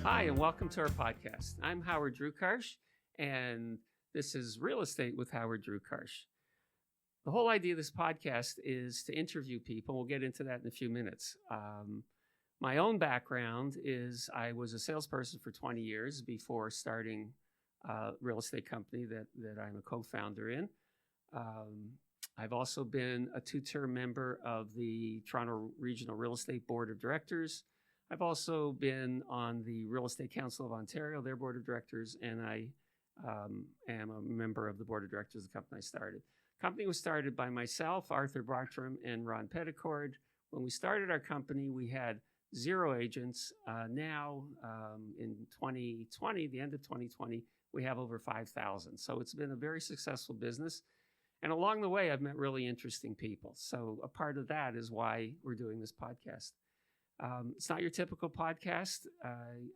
Hi, and welcome to our podcast. I'm Howard Drukarsh, and this is Real Estate with Howard Drukarsh. The whole idea of this podcast is to interview people. We'll get into that in a few minutes. My own background is I was a salesperson for 20 years before starting a real estate company that I'm a co-founder in. I've also been a two-term member of the Toronto Regional Real Estate Board of Directors. I've also been on the Real Estate Council of Ontario, their board of directors, and I am a member of the board of directors of the company I started. The company was started by myself, Arthur Bartram, and Ron Petticord. When we started our company, we had 0 agents. Now, in 2020, the end of 2020, we have over 5,000. So it's been a very successful business. And along the way, I've met really interesting people. So a part of that is why we're doing this podcast. It's not your typical podcast.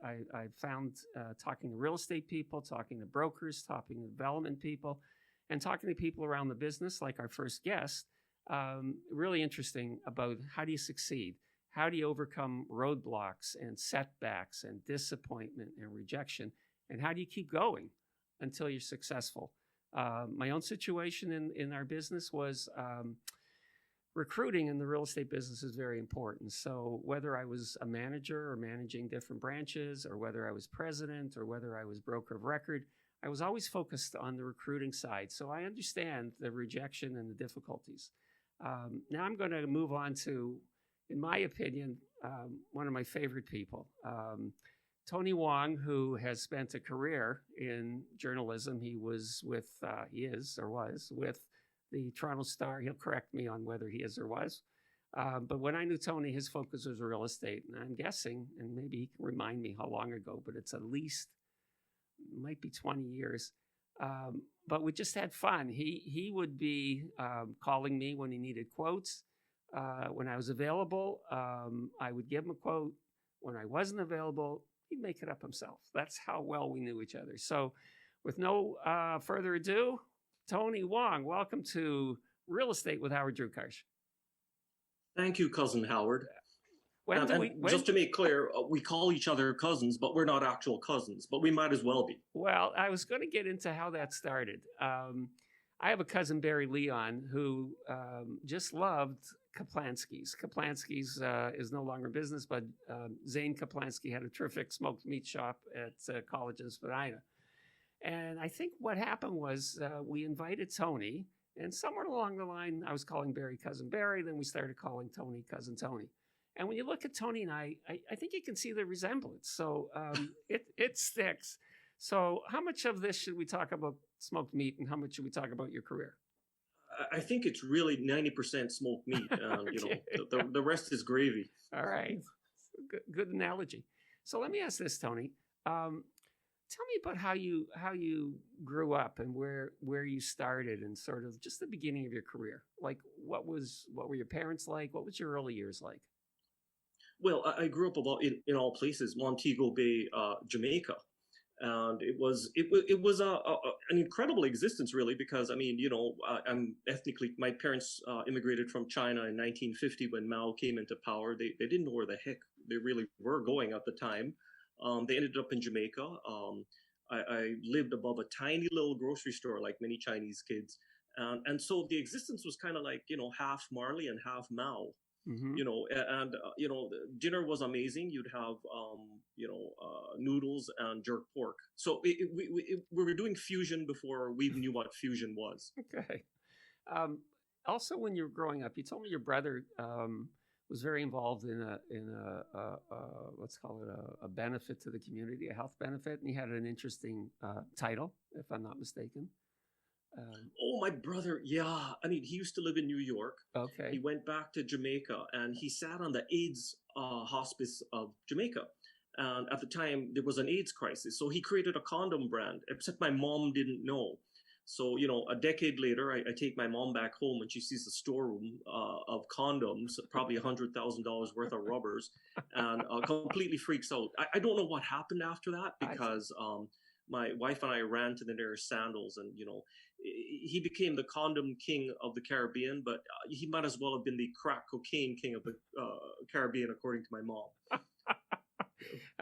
I found talking to real estate people, talking to brokers, talking to development people, and talking to people around the business, like our first guest, really interesting about how do you succeed? How do you overcome roadblocks and setbacks and disappointment and rejection? And how do you keep going until you're successful? My own situation in our business was recruiting in the real estate business is very important. So whether I was a manager or managing different branches, or whether I was president, or whether I was broker of record, I was always focused on the recruiting side. So I understand the rejection and the difficulties. Now I'm going to move on to, in my opinion, one of my favorite people, Tony Wong, who has spent a career in journalism. He was with, was with the Toronto Star. He'll correct me on whether he is or was. But when I knew Tony, his focus was real estate. And I'm guessing, and maybe he can remind me how long ago, but it's at least, might be 20 years. But we just had fun. He would be calling me when he needed quotes. When I was available, I would give him a quote. When I wasn't available, he'd make it up himself. That's how well we knew each other. So with no further ado, Tony Wong, welcome to Real Estate with Howard Drukarsh. Thank you, Cousin Howard. Just to make clear, we call each other cousins, but we're not actual cousins, but we might as well be. Well, I was going to get into how that started. I have a cousin, Barry Leon, who just loved Kaplansky's. Kaplansky's is no longer in business, but Zane Kaplansky had a terrific smoked meat shop at college in Spadina. And I think what happened was we invited Tony, and somewhere along the line, I was calling Barry Cousin Barry, then we started calling Tony Cousin Tony. And when you look at Tony and I think you can see the resemblance. So it sticks. So how much of this should we talk about smoked meat, and how much should we talk about your career? I think it's really 90% smoked meat. Okay. The rest is gravy. All right. Good analogy. So let me ask this, Tony. Tell me about how you grew up and where you started, and sort of just the beginning of your career. Like what were your parents like? What was your early years like? Well, I grew up in all places, Montego Bay, Jamaica. And it was an incredible existence, really, because I'm ethnically, my parents immigrated from China in 1950 when Mao came into power. They didn't know where the heck they really were going at the time. They ended up in Jamaica. I lived above a tiny little grocery store, like many Chinese kids, and so the existence was kind of like half Marley and half Mao. Mm-hmm. Dinner was amazing. You'd have, noodles and jerk pork. So we were doing fusion before we knew what fusion was. Okay. Also, when you were growing up, you told me your brother was very involved in a let's call it a benefit to the community, a health benefit, and he had an interesting title, if I'm not mistaken. My brother, yeah. I mean, he used to live in New York. Okay. He went back to Jamaica, and he sat on the AIDS hospice of Jamaica. And at the time, there was an AIDS crisis. So he created a condom brand, except my mom didn't know. So, a decade later, I take my mom back home, and she sees the storeroom of condoms, probably $100,000 worth of rubbers, and completely freaks out. I don't know what happened after that, because my wife and I ran to the nearest Sandals, and, he became the condom king of the Caribbean, but he might as well have been the crack cocaine king of the Caribbean, according to my mom.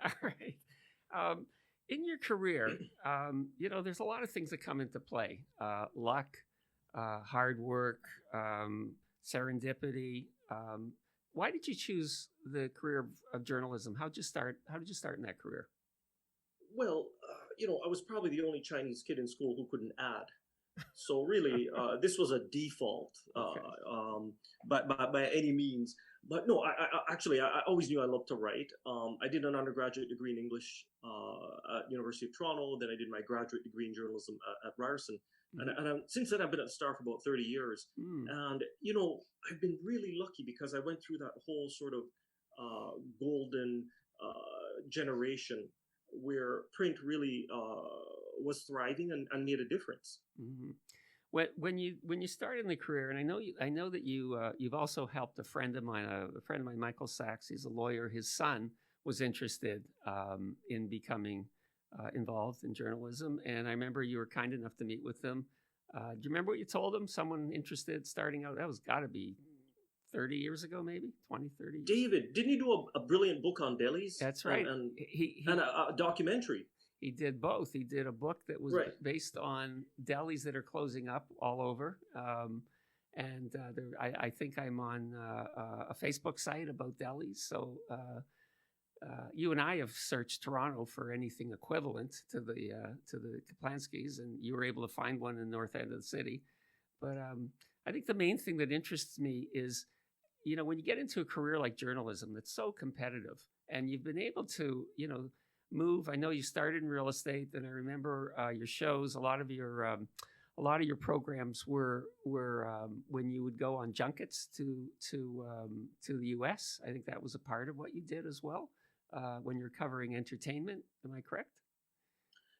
All right. In your career, there's a lot of things that come into play: luck, hard work, serendipity. Why did you choose the career of journalism? How did you start in that career? Well, I was probably the only Chinese kid in school who couldn't add. So really, this was a default, Okay. by any means. But no, I always knew I loved to write. I did an undergraduate degree in English at University of Toronto. Then I did my graduate degree in journalism at Ryerson. Since then, I've been at the Star for about 30 years. Mm. And, I've been really lucky because I went through that whole sort of golden generation where print really was thriving and made a difference. Mm-hmm. When you started in the career, and I know that you've also helped a friend of mine, Michael Sachs. He's a lawyer. His son was interested in becoming involved in journalism, and I remember you were kind enough to meet with them. Do you remember what you told him? Someone interested starting out. That was got to be 30 years ago, maybe 20, 30 years. David, didn't you do a brilliant book on delis? That's right. And He a documentary. He did both. He did a book that was Right. based on delis that are closing up all over. I think I'm on a Facebook site about delis. So you and I have searched Toronto for anything equivalent to the Kaplanskis, and you were able to find one in the north end of the city. But I think the main thing that interests me is, when you get into a career like journalism that's so competitive, and you've been able to, move. I know you started in real estate, and I remember your shows. A lot of your programs were when you would go on junkets to the U.S. I think that was a part of what you did as well when you're covering entertainment. Am I correct?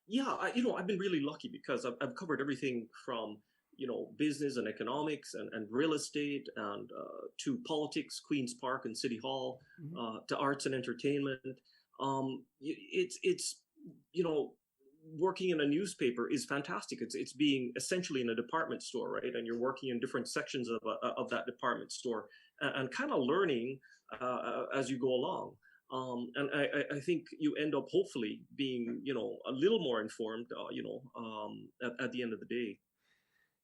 Yeah, I've been really lucky because I've covered everything from business and economics and real estate and to politics, Queen's Park and City Hall, Mm-hmm. To arts and entertainment. It's working in a newspaper is fantastic. It's being essentially in a department store, right? And you're working in different sections of that department store and kind of learning as you go along. And I think you end up hopefully being a little more informed at the end of the day.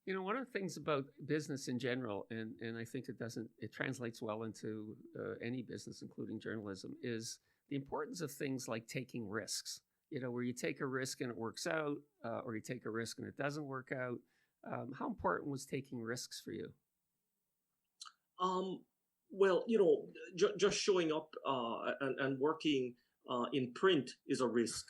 One of the things about business in general, and I think it translates well into any business, including journalism, is the importance of things like taking risks. Where you take a risk and it works out, or you take a risk and it doesn't work out. How important was taking risks for you? Well, just showing up and working in print is a risk.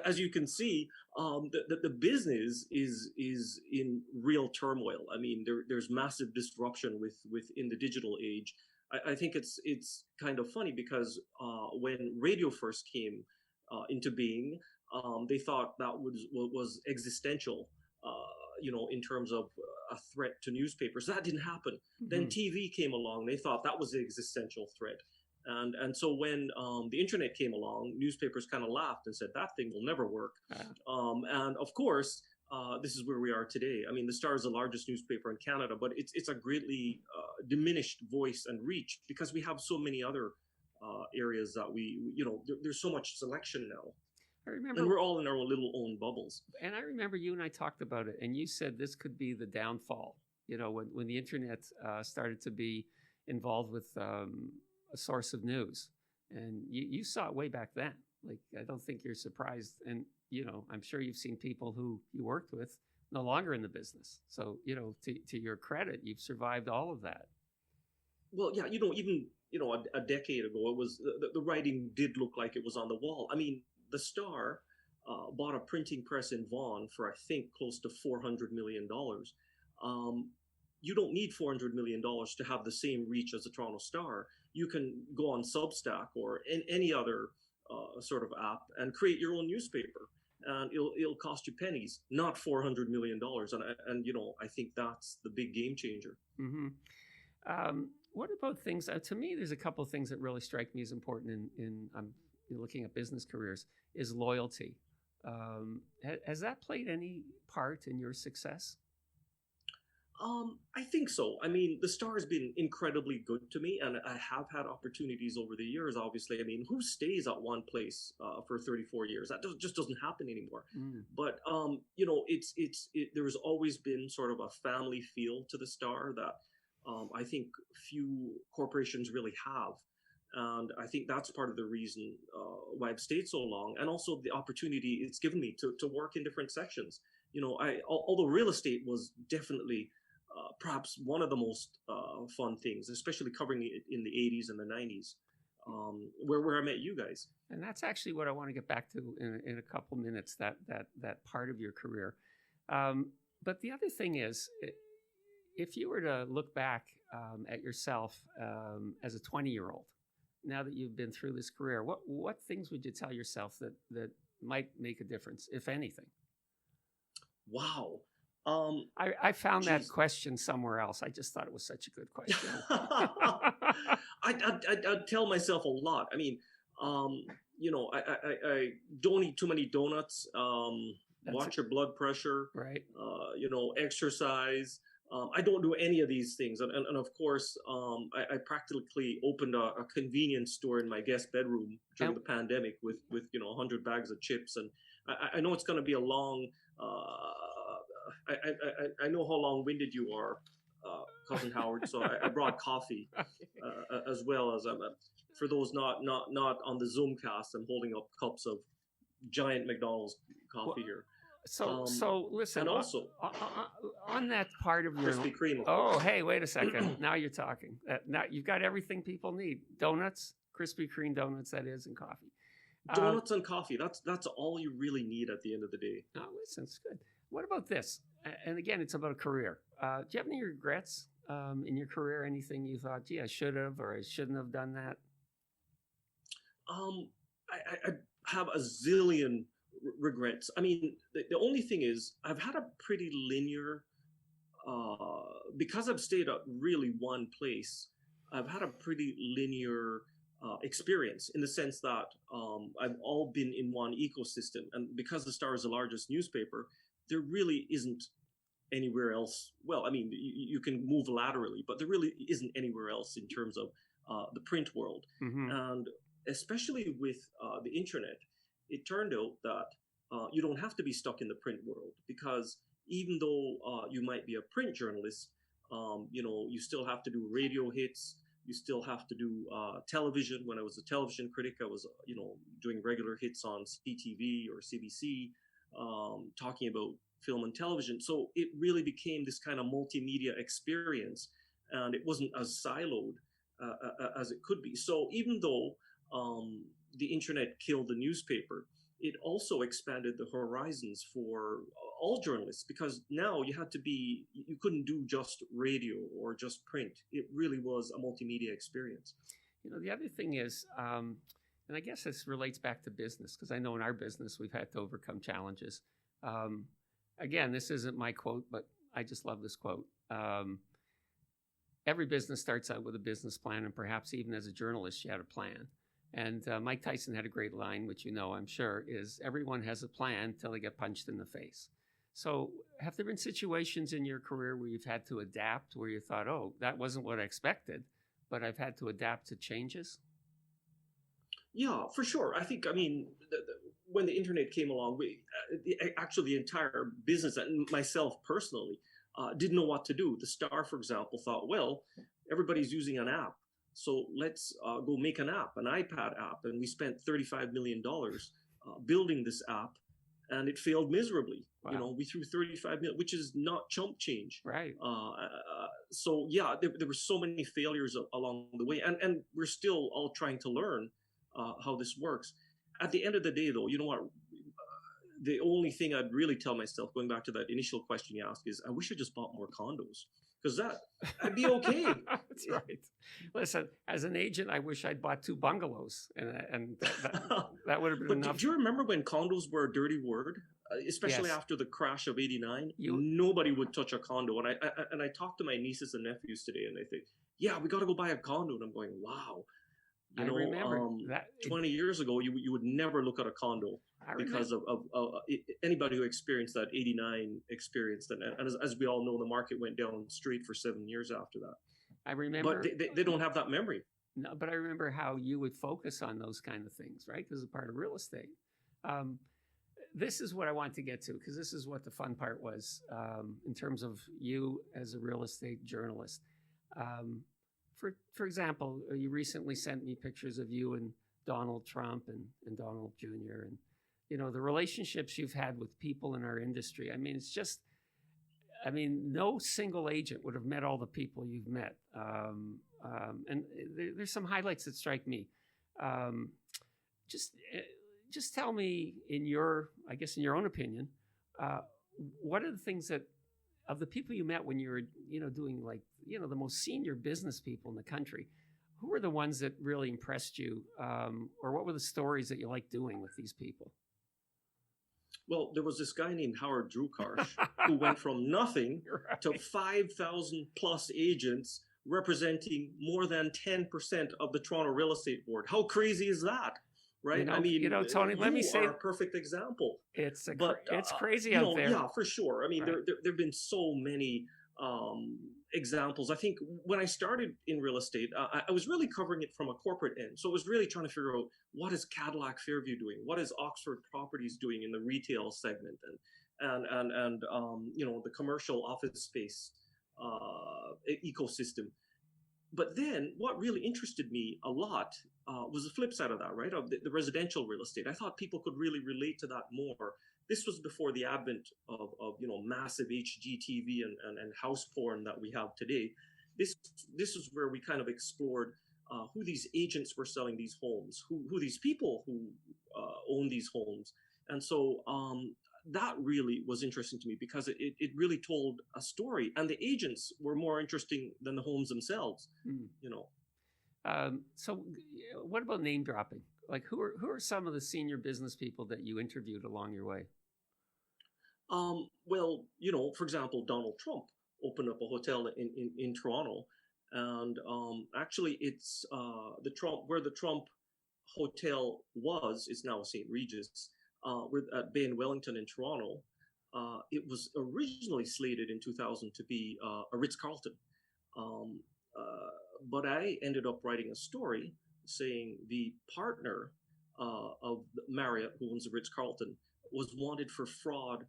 As you can see, the business is in real turmoil. I mean, there's massive disruption within the digital age. I think it's kind of funny because when radio first came into being, they thought that was existential, in terms of a threat to newspapers. That didn't happen. Mm-hmm. Then TV came along. They thought that was the existential threat. And so when the internet came along, newspapers kind of laughed and said, that thing will never work. And of course, this is where we are today. I mean, the Star is the largest newspaper in Canada, but it's a greatly diminished voice and reach because we have so many other areas that there's so much selection now. I remember, and we're all in our little own bubbles. And I remember you and I talked about it, and you said this could be the downfall. When the internet started to be involved with a source of news, and you saw it way back then. Like, I don't think you're surprised. And, I'm sure you've seen people who you worked with no longer in the business. So, to your credit, you've survived all of that. Well, yeah, even, a decade ago, it was the writing did look like it was on the wall. I mean, the Star bought a printing press in Vaughan for, I think, close to $400 million. You don't need $400 million to have the same reach as the Toronto Star. You can go on Substack or any other sort of app and create your own newspaper, and it'll cost you pennies, not $400 million. And I think that's the big game changer. Mm-hmm. What about things? To me, there's a couple of things that really strike me as important in looking at business careers is loyalty. Has that played any part in your success? I think so. I mean, the Star has been incredibly good to me, and I have had opportunities over the years. Obviously, I mean, who stays at one place for 34 years? Just doesn't happen anymore. Mm. But there's always been sort of a family feel to the Star that I think few corporations really have, and I think that's part of the reason why I've stayed so long, and also the opportunity it's given me to work in different sections. Although real estate was definitely perhaps one of the most fun things, especially covering it in the 80s and the 90s, where I met you guys. And that's actually what I want to get back to in a couple minutes, that part of your career. But the other thing is, if you were to look back at yourself as a 20-year-old, now that you've been through this career, what things would you tell yourself that might make a difference, if anything? Wow. I found that question somewhere else. I just thought it was such a good question. I'd tell myself a lot. I mean, I don't eat too many donuts. Watch your blood pressure. Right. Exercise. I don't do any of these things. And of course, I practically opened a convenience store in my guest bedroom during the pandemic with 100 bags of chips. And I know it's going to be a long, I know how long-winded you are, Cousin Howard. So I brought coffee as well as for those not on the Zoomcast. I'm holding up cups of giant McDonald's coffee here. So listen. And also on that part of your Krispy Kreme. Oh, hey, wait a second. Now you're talking. Now you've got everything people need: donuts, Krispy Kreme donuts, that is, and coffee. Donuts and coffee. That's all you really need at the end of the day. No, listen, it's good. What about this? And again, it's about a career. Do you have any regrets in your career? Anything you thought, gee, I should have, or I shouldn't have done that? I have a zillion regrets. I mean, the only thing is I've had a pretty linear, because I've stayed at really one place, I've had a pretty linear experience in the sense that I've all been in one ecosystem. And because the Star is the largest newspaper, there really isn't anywhere else. Well, I mean, you can move laterally, but there really isn't anywhere else in terms of the print world. Mm-hmm. And especially with the internet, it turned out that you don't have to be stuck in the print world, because even though you might be a print journalist, you still have to do radio hits. You still have to do television. When I was a television critic, I was, doing regular hits on CTV or CBC, talking about film and television. So it really became this kind of multimedia experience, and it wasn't as siloed as it could be. So even though the internet killed the newspaper, it also expanded the horizons for all journalists, because now you couldn't do just radio or just print. It really was a multimedia experience. The other thing is, and I guess this relates back to business, because I know in our business we've had to overcome challenges. Again, this isn't my quote, but I just love this quote. Every business starts out with a business plan, and perhaps even as a journalist, you had a plan. And Mike Tyson had a great line, which I'm sure, is everyone has a plan till they get punched in the face. So have there been situations in your career where you've had to adapt, where you thought, oh, that wasn't what I expected, but I've had to adapt to changes? Yeah, for sure. I think, when the internet came along, the entire business, and myself personally, didn't know what to do. The Star, for example, thought, well, everybody's using an app, so let's go make an app, an iPad app. And we spent $35 million building this app, and it failed miserably. Wow. We threw 35 million, which is not chump change. Right. So yeah, there were so many failures along the way, and we're still all trying to learn how this works. At the end of the day, though, you know what? The only thing I'd really tell myself, going back to that initial question you asked, is I wish I just bought more condos, because I'd be okay. That's right. Listen, as an agent, I wish I'd bought 2 bungalows, and that would have been enough. Do you remember when condos were a dirty word? Especially Yes. after the crash of '89, nobody would touch a condo. And I talked to my nieces and nephews today, and they think, yeah, we got to go buy a condo. And I'm going, wow. I remember that. 20 years ago, you would never look at a condo because of anybody who experienced that 89 experience. And as we all know, the market went down straight for 7 years after that. I remember. But they don't have that memory. No, but I remember how you would focus on those kind of things, right? Because it's part of real estate. This is what I want to get to, because this is what the fun part was in terms of you as a real estate journalist. For example, you recently sent me pictures of you and Donald Trump and Donald Jr. and, you know, the relationships you've had with people in our industry. I mean, it's just, I mean, no single agent would have met all the people you've met. And there's some highlights that strike me. Just tell me, in your own opinion, what are the things that, of the people you met when you were, you know, doing like, you know, the most senior business people in the country, who were the ones that really impressed you? Or what were the stories that you liked doing with these people? Well, there was this guy named Howard Drukarsh who went from nothing to 5,000 plus agents representing more than 10% of the Toronto Real Estate Board. How crazy is that? Right? You know, I mean, Tony, let me say, a perfect example. It's crazy out there. Yeah, for sure. I mean, there have been so many examples. I think when I started in real estate, I was really covering it from a corporate end. So I was really trying to figure out, what is Cadillac Fairview doing? What is Oxford Properties doing in the retail segment? And you know, the commercial office space ecosystem. But then what really interested me a lot was the flip side of that, right? Of the residential real estate. I thought people could really relate to that more. This was before the advent of you know, massive HGTV and house porn that we have today. This is where we kind of explored who these agents were selling these homes, who these people who own these homes. And so that really was interesting to me, because it really told a story, and the agents were more interesting than the homes themselves, you know. So what about name dropping? Like, who are some of the senior business people that you interviewed along your way? Well, you know, for example, Donald Trump opened up a hotel in Toronto, and actually it's where the Trump hotel was is now St. Regis. We're at Bay in Wellington in Toronto. It was originally slated in 2000 to be a Ritz-Carlton. But I ended up writing a story saying the partner of Marriott, who owns the Ritz-Carlton, was wanted for fraud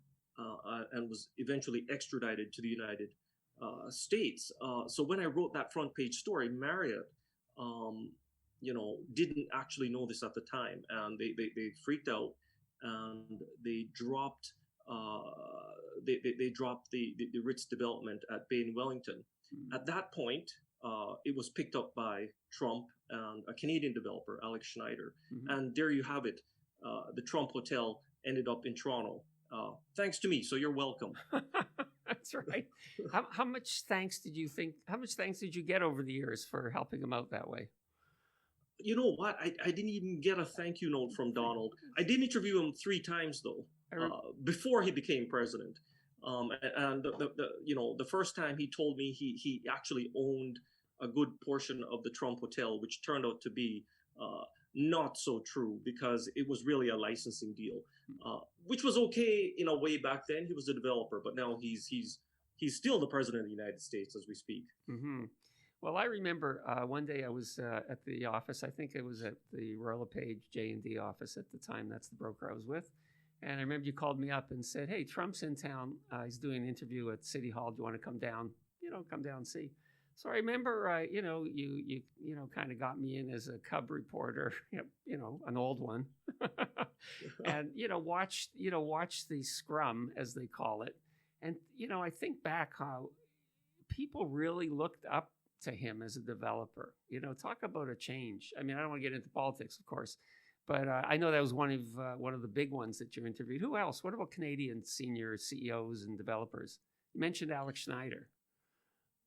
and was eventually extradited to the United States. So when I wrote that front page story, Marriott, you know, didn't actually know this at the time, and they freaked out, and they dropped they dropped the Ritz development at Bay in Wellington. At that point, it was picked up by Trump and a Canadian developer, Alex Schneider. And there you have it. The Trump Hotel ended up in Toronto. Thanks to me, so you're welcome. That's right. How much thanks did you get over the years for helping him out that way? You know what? I didn't even get a thank you note from Donald. I did interview him 3 times though, before he became president. And the first time he told me he actually owned a good portion of the Trump Hotel, which turned out to be not so true, because it was really a licensing deal, which was okay in a way back then. He was a developer, but now he's still the president of the United States as we speak. Mm-hmm. Well, I remember one day I was at the office. I think it was at the Royal LePage J&D office at the time. That's the broker I was with. And I remember you called me up and said, "Hey, Trump's in town. He's doing an interview at City Hall. Do you want to come down? Come down and see." So I remember, you kind of got me in as a cub reporter, an old one, and watched the scrum, as they call it, and I think back how people really looked up to him as a developer. Talk about a change. I mean, I don't want to get into politics, of course, but I know that was one of the big ones that you interviewed. Who else? What about Canadian senior CEOs and developers? You mentioned Alex Schneider.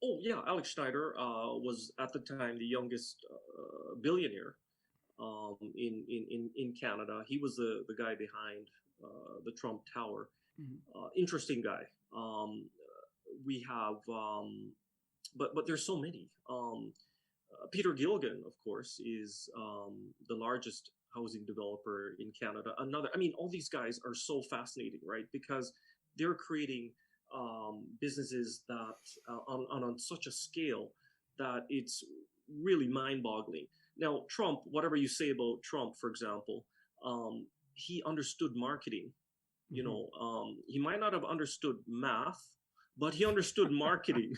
Oh yeah, Alex Schneider was at the time the youngest billionaire in Canada. He was the guy behind the Trump Tower. Interesting guy. We have, but there's so many. Peter Gilligan, of course, is the largest housing developer in Canada. All these guys are so fascinating, right? Because they're creating businesses that on such a scale that it's really mind-boggling. Now, Trump, whatever you say about Trump, for example, he understood marketing. He might not have understood math, but he understood marketing.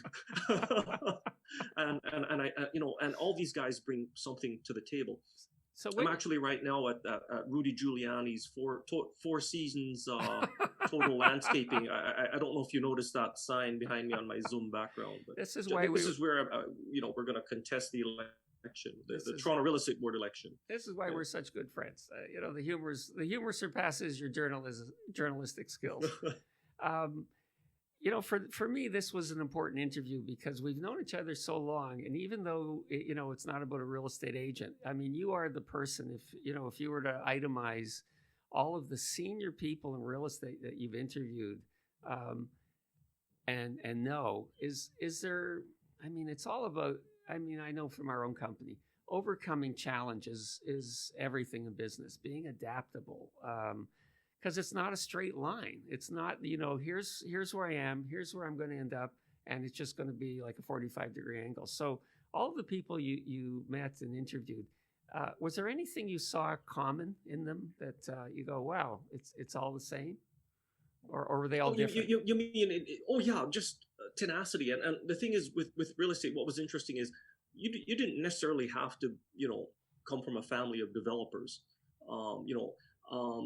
and all these guys bring something to the table. So I'm actually right now at Rudy Giuliani's Four Seasons total landscaping. I don't know if you noticed that sign behind me on my Zoom background, but this is where we're going to contest the election, the Toronto Real Estate Board election. This is why we're such good friends. The humor surpasses your journalistic skills. For me, this was an important interview because we've known each other so long. And even though, it's not about a real estate agent, I mean, you are the person, if you were to itemize all of the senior people in real estate that you've interviewed and know, is there, it's all about, I know from our own company, overcoming challenges is everything in business, being adaptable. Because it's not a straight line. It's not, here's where I am, here's where I'm going to end up, and it's just going to be like a 45-degree angle. So all of the people you met and interviewed, was there anything you saw common in them that you go, wow, it's all the same? Or were they all different? You mean, just tenacity. And the thing is with real estate, what was interesting is you didn't necessarily have to, come from a family of developers.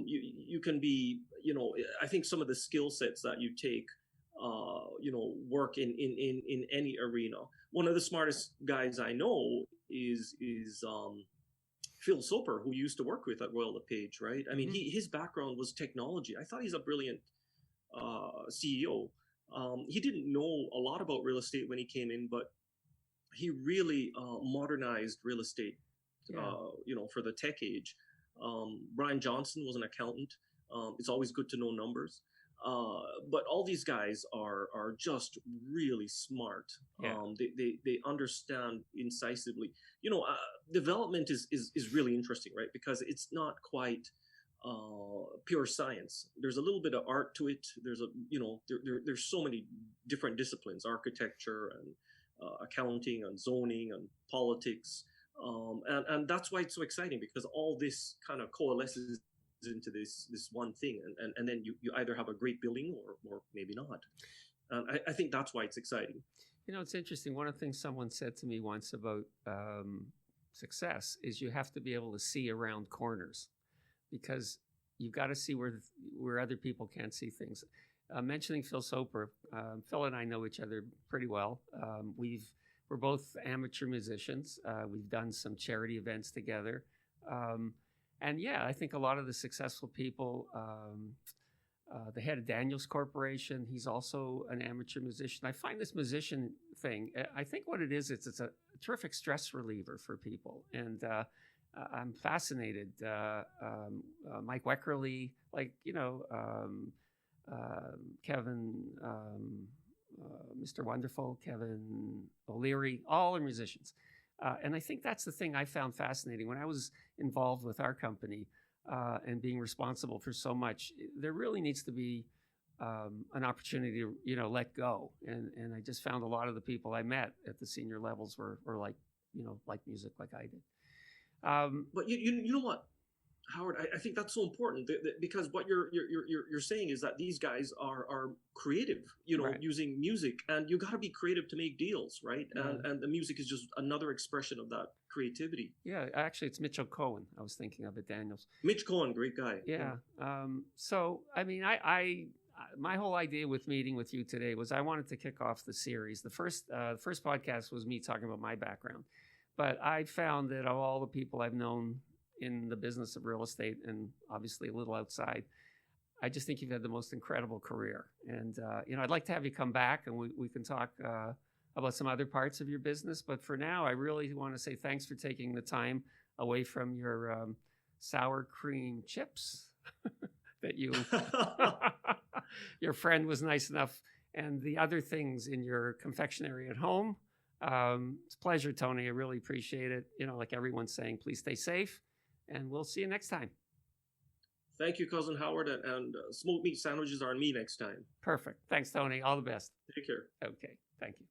You can be, I think some of the skill sets that you take, work in any arena. One of the smartest guys I know is Phil Soper, who you used to work with at Royal LePage, right? I mean, his background was technology. I thought he's a brilliant CEO. He didn't know a lot about real estate when he came in, but he really modernized real estate, for the tech age. Brian Johnson was an accountant. It's always good to know numbers. But all these guys are just really smart. Yeah. They understand incisively. Development is really interesting, right? Because it's not quite pure science. There's a little bit of art to it. There's there's so many different disciplines: architecture and accounting and zoning and politics. And that's why it's so exciting, because all this kind of coalesces into this one thing, and then you either have a great building or maybe not. I think that's why it's exciting. It's interesting. One of the things someone said to me once about success is you have to be able to see around corners, because you've got to see where other people can't see things. Mentioning Phil Soper, Phil and I know each other pretty well. We're both amateur musicians. We've done some charity events together. And yeah, I think a lot of the successful people, the head of Daniels Corporation, he's also an amateur musician. I find this musician thing, I think what it is, it's a terrific stress reliever for people. And I'm fascinated. Mike Weckerly, Kevin, Mr. Wonderful, Kevin O'Leary, all are musicians. And I think that's the thing I found fascinating. When I was involved with our company and being responsible for so much, there really needs to be an opportunity to, let go. And I just found a lot of the people I met at the senior levels were like music like I did. But you know what, Howard, I think that's so important because what you're saying is that these guys are creative, right, using music, and you got to be creative to make deals, right? Yeah. And the music is just another expression of that creativity. Yeah, actually, it's Mitchell Cohen I was thinking of at Daniels. Mitch Cohen, great guy. Yeah. So, I mean, my whole idea with meeting with you today was I wanted to kick off the series. The first podcast was me talking about my background, but I found that of all the people I've known in the business of real estate, and obviously a little outside, I just think you've had the most incredible career. And, I'd like to have you come back and we can talk about some other parts of your business. But for now, I really want to say thanks for taking the time away from your sour cream chips that your friend was nice enough, and the other things in your confectionery at home. It's a pleasure, Tony. I really appreciate it. Like everyone's saying, please stay safe, and we'll see you next time. Thank you, Cousin Howard, and smoked meat sandwiches are on me next time. Perfect. Thanks, Tony. All the best. Take care. Okay. Thank you.